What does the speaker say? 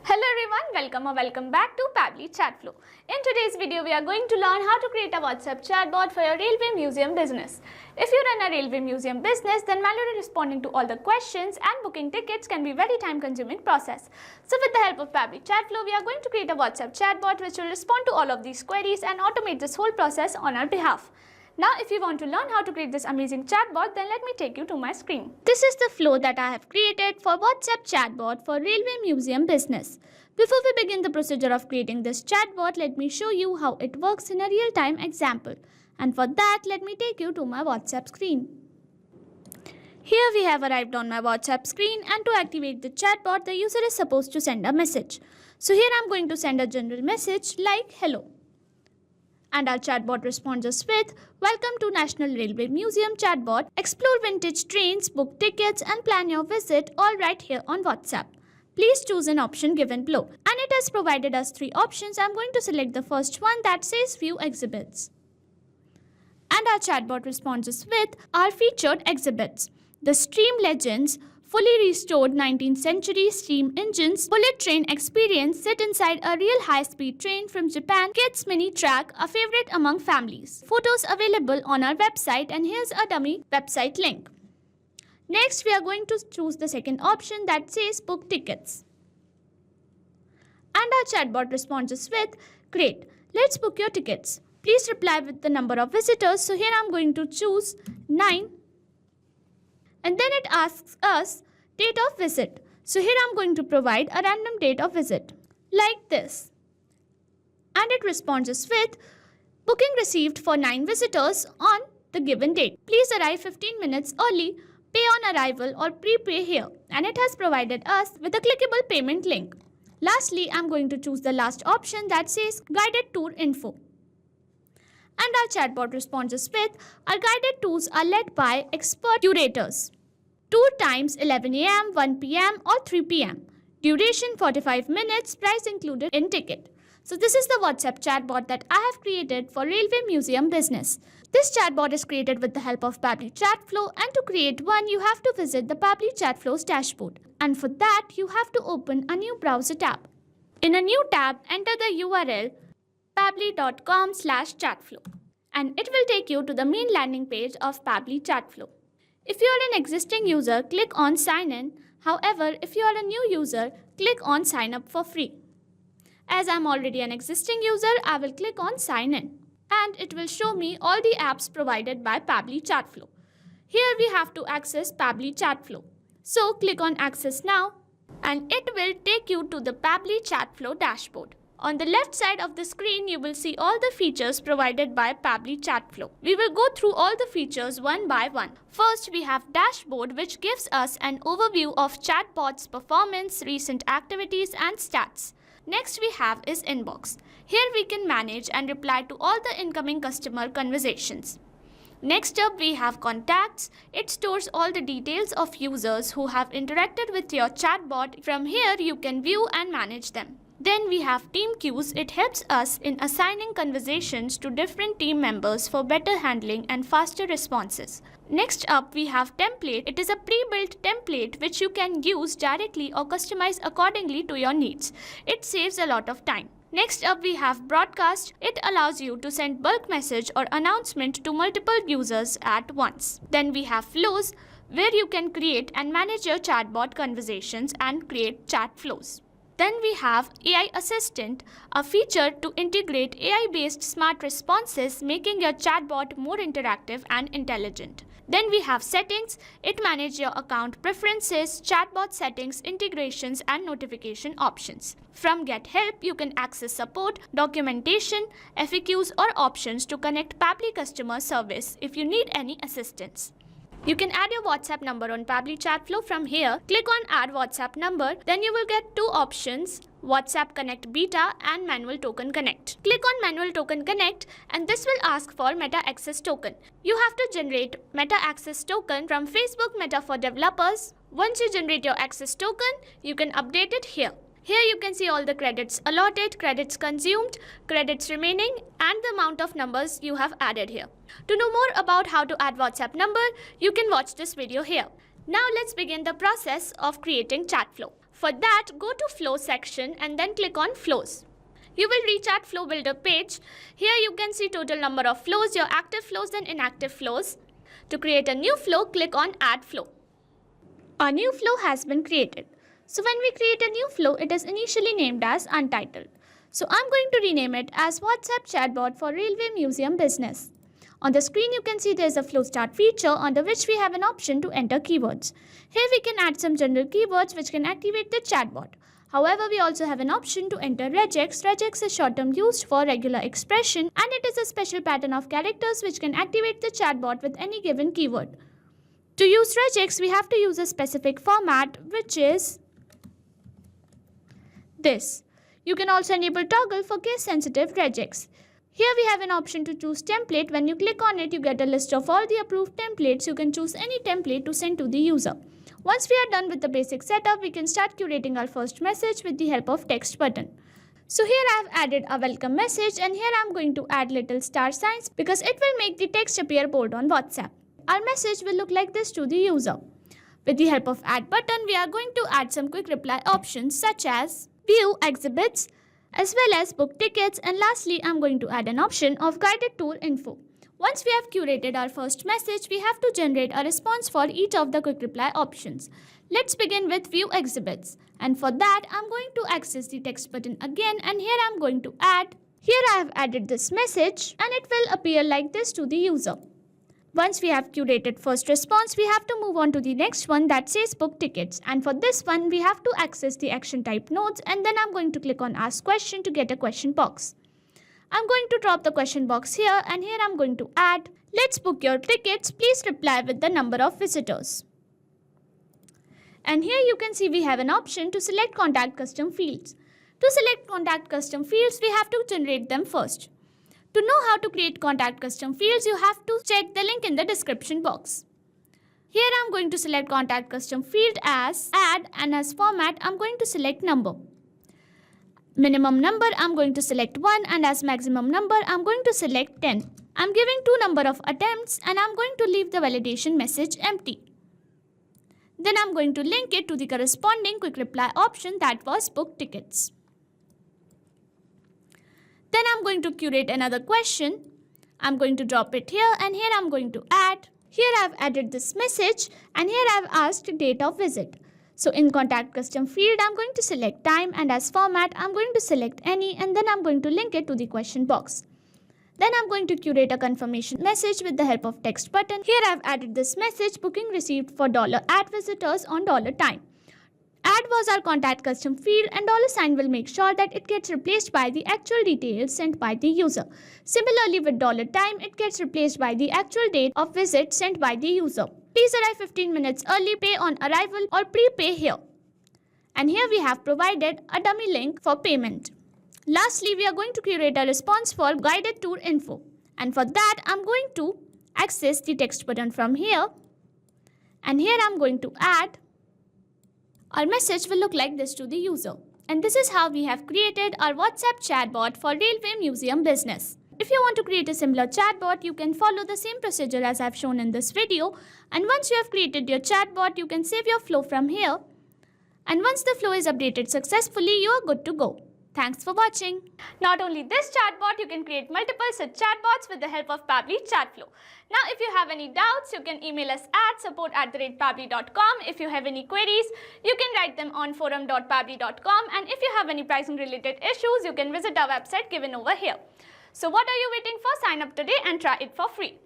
Hello everyone, welcome back to Pabbly Chatflow. In today's video, we are going to learn how to create a WhatsApp chatbot for your railway museum business. If you run a railway museum business, then manually responding to all the questions and booking tickets can be a very time-consuming process. So with the help of Pabbly Chatflow, we are going to create a WhatsApp chatbot which will respond to all of these queries and automate this whole process on our behalf. Now, if you want to learn how to create this amazing chatbot, then let me take you to my screen. This is the flow that I have created for WhatsApp chatbot for Railway Museum business. Before we begin the procedure of creating this chatbot, let me show you how it works in a real-time example. And for that, let me take you to my WhatsApp screen. Here we have arrived on my WhatsApp screen, and to activate the chatbot, the user is supposed to send a message. So here I am going to send a general message like hello. And our chatbot responds us with, "Welcome to National Railway Museum chatbot. Explore vintage trains, book tickets and plan your visit all right here on WhatsApp. Please choose an option given below." And it has provided us 3 options. I'm going to select the first one that says View Exhibits. And our chatbot responds us with our featured exhibits: the Steam Legends, fully restored 19th century steam engines, bullet train experience, sit inside a real high-speed train from Japan, kids mini track, a favorite among families. Photos available on our website, and here's a dummy website link. Next, we are going to choose the second option that says book tickets. And our chatbot responds us with, "Great, let's book your tickets. Please reply with the number of visitors." So here I'm going to choose 9. And then it asks us date of visit. So here I'm going to provide a random date of visit like this. And it responds us with booking received for 9 visitors on the given date. Please arrive 15 minutes early, pay on arrival or prepay here. And it has provided us with a clickable payment link. Lastly, I'm going to choose the last option that says guided tour info. And our chatbot responds us with, our guided tours are led by expert curators. Tour times 11 a.m., 1 p.m. or 3 p.m. Duration 45 minutes, price included in ticket. So this is the WhatsApp chatbot that I have created for Railway Museum business. This chatbot is created with the help of Pabbly Chatflow, and to create one, you have to visit the Pabbly Chatflow's dashboard. And for that, you have to open a new browser tab. In a new tab, enter the URL pabbly.com/chatflow, and it will take you to the main landing page of Pabbly Chatflow. If you are an existing user, click on Sign In. However, if you are a new user, click on Sign Up for free. As I am already an existing user, I will click on Sign In, and it will show me all the apps provided by Pabbly Chatflow. Here we have to access Pabbly Chatflow. So click on Access Now, and it will take you to the Pabbly Chatflow dashboard. On the left side of the screen, you will see all the features provided by Pabbly Chatflow. We will go through all the features one by one. First, we have Dashboard, which gives us an overview of chatbot's performance, recent activities and stats. Next we have is Inbox. Here we can manage and reply to all the incoming customer conversations. Next up we have Contacts. It stores all the details of users who have interacted with your chatbot. From here you can view and manage them. Then we have Team Queues. It helps us in assigning conversations to different team members for better handling and faster responses. Next up we have Template. It is a pre-built template which you can use directly or customize accordingly to your needs. It saves a lot of time. Next up we have Broadcast. It allows you to send bulk message or announcement to multiple users at once. Then we have Flows, where you can create and manage your chatbot conversations and create chat flows. Then we have AI Assistant, a feature to integrate AI-based smart responses, making your chatbot more interactive and intelligent. Then we have Settings. It manages your account preferences, chatbot settings, integrations and notification options. From Get Help, you can access support, documentation, FAQs or options to connect Pabbly customer service if you need any assistance. You can add your WhatsApp number on Pabbly Chatflow from here. Click on Add WhatsApp Number. Then you will get 2 options, WhatsApp Connect Beta and Manual Token Connect. Click on Manual Token Connect, and this will ask for Meta Access Token. You have to generate Meta Access Token from Facebook Meta for Developers. Once you generate your access token, you can update it here. Here you can see all the credits allotted, credits consumed, credits remaining, and the amount of numbers you have added here. To know more about how to add WhatsApp number, you can watch this video here. Now let's begin the process of creating Chatflow. For that, go to Flow section and then click on Flows. You will reach at Flow Builder page. Here you can see total number of flows, your active flows and inactive flows. To create a new flow, click on Add Flow. A new flow has been created. So when we create a new flow, it is initially named as Untitled. So I'm going to rename it as WhatsApp Chatbot for Railway Museum Business. On the screen you can see there is a Flow Start feature under which we have an option to enter keywords. Here we can add some general keywords which can activate the chatbot. However, we also have an option to enter regex. Regex is short term used for regular expression and it is a special pattern of characters which can activate the chatbot with any given keyword. To use regex, we have to use a specific format which is this. You can also enable toggle for case sensitive regex. Here we have an option to choose template. When you click on it, you get a list of all the approved templates. You can choose any template to send to the user. Once we are done with the basic setup, we can start curating our first message with the help of text button. So here I have added a welcome message and here I am going to add little star signs because it will make the text appear bold on WhatsApp. Our message will look like this to the user. With the help of add button, we are going to add some quick reply options such as view exhibits as well as book tickets, and lastly I am going to add an option of guided tour info. Once we have curated our first message, we have to generate a response for each of the quick reply options. Let's begin with view exhibits, and for that I am going to access the text button again and here I am going to add. Here I have added this message and it will appear like this to the user. Once we have curated first response, we have to move on to the next one that says book tickets, and for this one we have to access the action type nodes and then I'm going to click on ask question to get a question box. I'm going to drop the question box here and here I'm going to add, let's book your tickets, please reply with the number of visitors. And here you can see we have an option to select contact custom fields. To select contact custom fields, we have to generate them first. To know how to create contact custom fields, you have to check the link in the description box. Here I'm going to select contact custom field as add and as format I'm going to select number. Minimum number I'm going to select 1 and as maximum number I'm going to select 10. I'm giving 2 number of attempts and I'm going to leave the validation message empty. Then I'm going to link it to the corresponding quick reply option that was book tickets. Then I'm going to curate another question. I'm going to drop it here and here I'm going to add. Here I've added this message and here I've asked date of visit. So in contact custom field, I'm going to select time and as format, I'm going to select any and then I'm going to link it to the question box. Then I'm going to curate a confirmation message with the help of text button. Here I've added this message, booking received for $add visitors on $time. Add was our contact custom field and $sign will make sure that it gets replaced by the actual details sent by the user. Similarly with $time, it gets replaced by the actual date of visit sent by the user. Please arrive 15 minutes early, pay on arrival or prepay here. And here we have provided a dummy link for payment. Lastly, we are going to create a response for guided tour info. And for that, I'm going to access the text button from here. And here I'm going to add. Our message will look like this to the user. And this is how we have created our WhatsApp chatbot for Railway Museum Business. If you want to create a similar chatbot, you can follow the same procedure as I've shown in this video. And once you have created your chatbot, you can save your flow from here. And once the flow is updated successfully, you are good to go. Thanks for watching. Not only this chatbot, you can create multiple such chatbots with the help of Pabbly Chatflow. Now, if you have any doubts, you can email us at support@pabbly.com. If you have any queries, you can write them on forum.pabbly.com. And if you have any pricing related issues, you can visit our website given over here. So what are you waiting for? Sign up today and try it for free.